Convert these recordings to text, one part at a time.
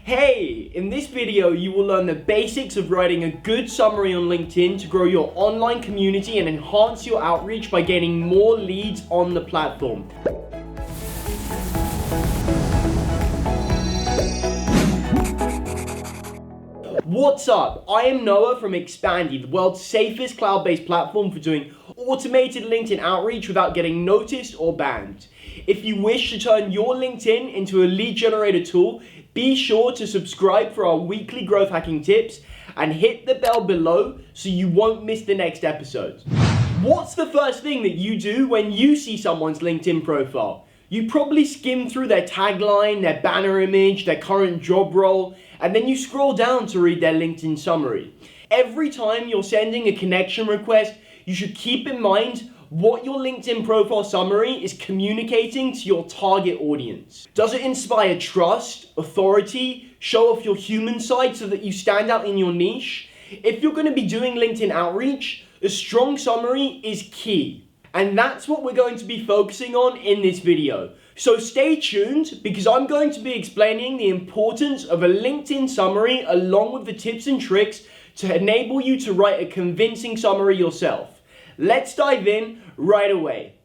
Hey, in this video you will learn the basics of writing a good summary on LinkedIn to grow your online community and enhance your outreach by gaining more leads on the platform. What's up? I am Noah from Expandi, the world's safest cloud-based platform for doing automated LinkedIn outreach without getting noticed or banned. If you wish to turn your LinkedIn into a lead generator tool, be sure to subscribe for our weekly growth hacking tips and hit the bell below so you won't miss the next episode. What's the first thing that you do when you see someone's LinkedIn profile? You probably skim through their tagline, their banner image, their current job role, and then you scroll down to read their LinkedIn summary. Every time you're sending a connection request, you should keep in mind what your LinkedIn profile summary is communicating to your target audience. Does it inspire trust, authority, show off your human side so that you stand out in your niche? If you're going to be doing LinkedIn outreach, a strong summary is key. And that's what we're going to be focusing on in this video. So stay tuned because I'm going to be explaining the importance of a LinkedIn summary along with the tips and tricks to enable you to write a convincing summary yourself. Let's dive in right away.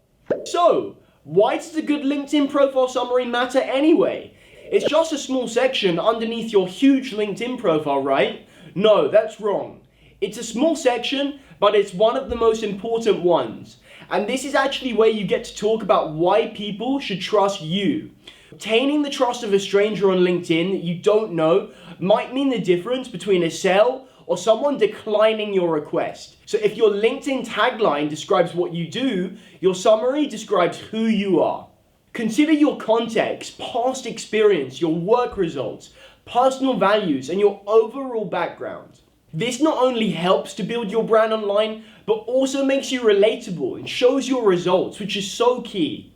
So, why does a good LinkedIn profile summary matter anyway? It's just a small section underneath your huge LinkedIn profile, right? No, that's wrong. It's a small section, but it's one of the most important ones. And this is actually where you get to talk about why people should trust you. Obtaining the trust of a stranger on LinkedIn that you don't know might mean the difference between a sale or someone declining your request. So if your LinkedIn tagline describes what you do, your summary describes who you are. Consider your context, past experience, your work results, personal values, and your overall background. This not only helps to build your brand online, but also makes you relatable and shows your results, which is so key.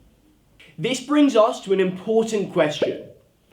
This brings us to an important question.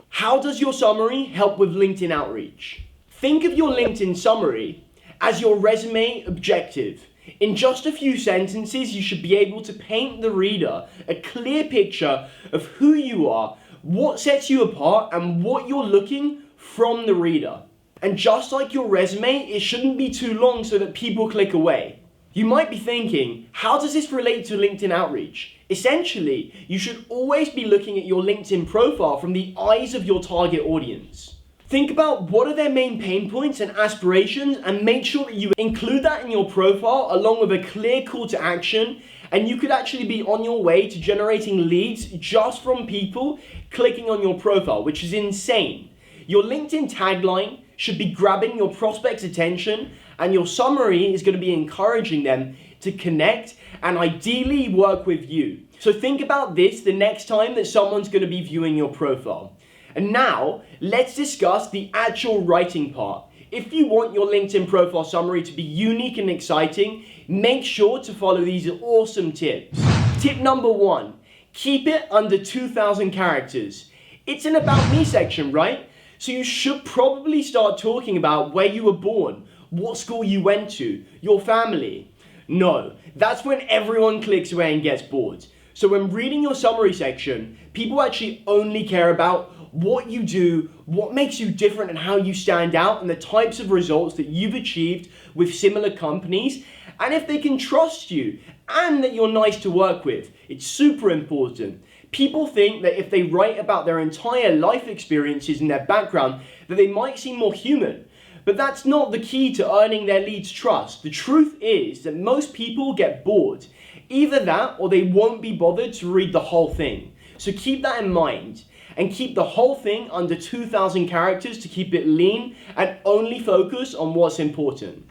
How does your summary help with LinkedIn outreach? Think of your LinkedIn summary as your resume objective. In just a few sentences, you should be able to paint the reader a clear picture of who you are, what sets you apart, and what you're looking from the reader. And just like your resume, it shouldn't be too long so that people click away. You might be thinking, how does this relate to LinkedIn outreach? Essentially, you should always be looking at your LinkedIn profile from the eyes of your target audience. Think about what are their main pain points and aspirations and make sure that you include that in your profile along with a clear call to action, and you could actually be on your way to generating leads just from people clicking on your profile, which is insane. Your LinkedIn tagline should be grabbing your prospects' attention, and your summary is going to be encouraging them to connect and ideally work with you. So think about this the next time that someone's going to be viewing your profile. And now, let's discuss the actual writing part. If you want your LinkedIn profile summary to be unique and exciting, make sure to follow these awesome tips. Tip number 1, keep it under 2,000 characters. It's an About Me section, right? So you should probably start talking about where you were born, what school you went to, your family. No, that's when everyone clicks away and gets bored. So when reading your summary section, people actually only care about what you do, what makes you different and how you stand out, and the types of results that you've achieved with similar companies, and if they can trust you and that you're nice to work with. It's super important. People think that if they write about their entire life experiences and their background, that they might seem more human. But that's not the key to earning their leads' trust. The truth is that most people get bored. Either that or they won't be bothered to read the whole thing. So keep that in mind. And keep the whole thing under 2,000 characters to keep it lean and only focus on what's important.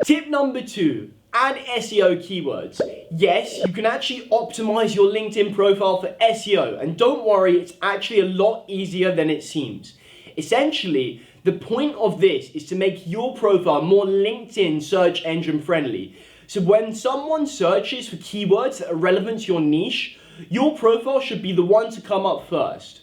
Tip number 2, add SEO keywords. Yes, you can actually optimize your LinkedIn profile for SEO, and don't worry, it's actually a lot easier than it seems. Essentially, the point of this is to make your profile more LinkedIn search engine friendly. So when someone searches for keywords that are relevant to your niche, your profile should be the one to come up first.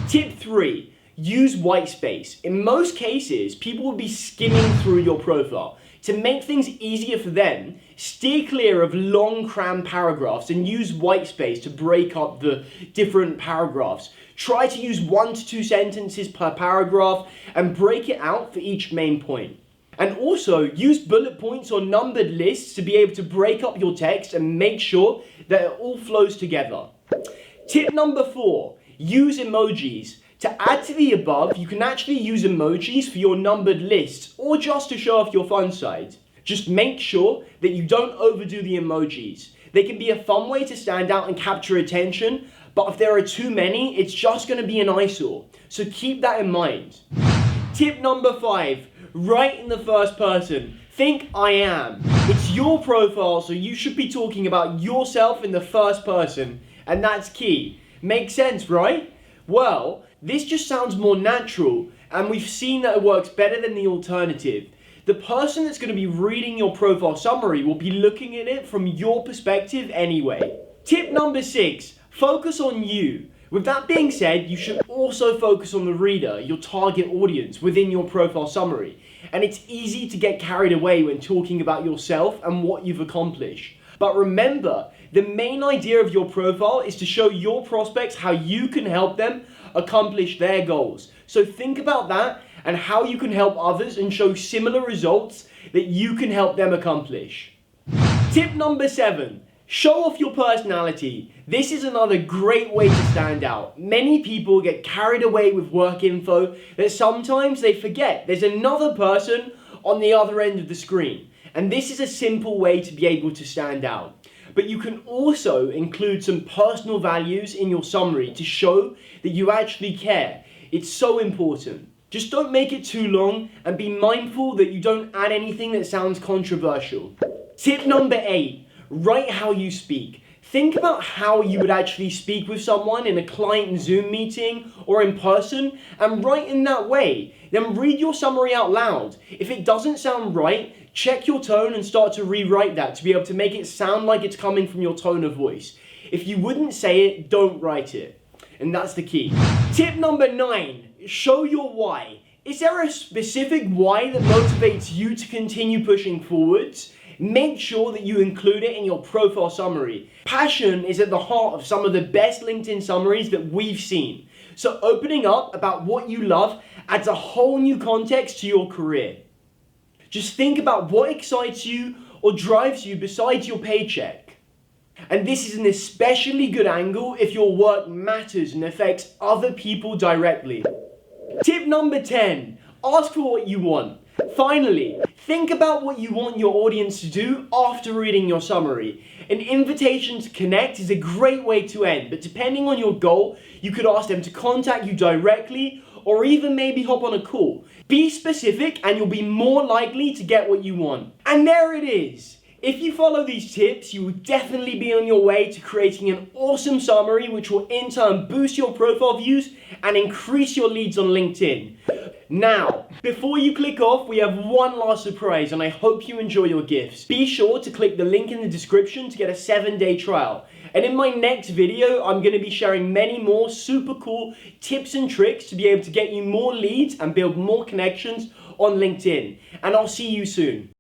Tip 3, use white space. In most cases, people will be skimming through your profile. To make things easier for them, steer clear of long crammed paragraphs and use white space to break up the different paragraphs. Try to use 1 to 2 sentences per paragraph and break it out for each main point. And also use bullet points or numbered lists to be able to break up your text and make sure that it all flows together. Tip number 4, use emojis. To add to the above, you can actually use emojis for your numbered lists or just to show off your fun side. Just make sure that you don't overdo the emojis. They can be a fun way to stand out and capture attention, but if there are too many, it's just going to be an eyesore. So keep that in mind. Tip number 5, write in the first person. Think I am. It's your profile, so you should be talking about yourself in the first person, and that's key. Makes sense, right? Well, this just sounds more natural, and we've seen that it works better than the alternative. The person that's going to be reading your profile summary will be looking at it from your perspective anyway. Tip number 6, focus on you. With that being said, you should also focus on the reader, your target audience, within your profile summary. And it's easy to get carried away when talking about yourself and what you've accomplished. But remember, the main idea of your profile is to show your prospects how you can help them accomplish their goals. So think about that and how you can help others and show similar results that you can help them accomplish. Tip number 7, show off your personality. This is another great way to stand out. Many people get carried away with work info that sometimes they forget there's another person on the other end of the screen. And this is a simple way to be able to stand out. But you can also include some personal values in your summary to show that you actually care. It's so important. Just don't make it too long and be mindful that you don't add anything that sounds controversial. Tip number 8, write how you speak. Think about how you would actually speak with someone in a client Zoom meeting or in person and write in that way. Then read your summary out loud. If it doesn't sound right, check your tone and start to rewrite that to be able to make it sound like it's coming from your tone of voice. If you wouldn't say it, don't write it. And that's the key. Tip number 9, show your why. Is there a specific why that motivates you to continue pushing forwards? Make sure that you include it in your profile summary. Passion is at the heart of some of the best LinkedIn summaries that we've seen. So opening up about what you love adds a whole new context to your career. Just think about what excites you or drives you besides your paycheck. And this is an especially good angle if your work matters and affects other people directly. Tip number 10, ask for what you want. Finally, think about what you want your audience to do after reading your summary. An invitation to connect is a great way to end, but depending on your goal, you could ask them to contact you directly or even maybe hop on a call. Be specific and you'll be more likely to get what you want. And there it is. If you follow these tips, you will definitely be on your way to creating an awesome summary which will in turn boost your profile views and increase your leads on LinkedIn. Now, before you click off, we have one last surprise and I hope you enjoy your gifts. Be sure to click the link in the description to get a 7-day trial. And in my next video, I'm going to be sharing many more super cool tips and tricks to be able to get you more leads and build more connections on LinkedIn. And I'll see you soon.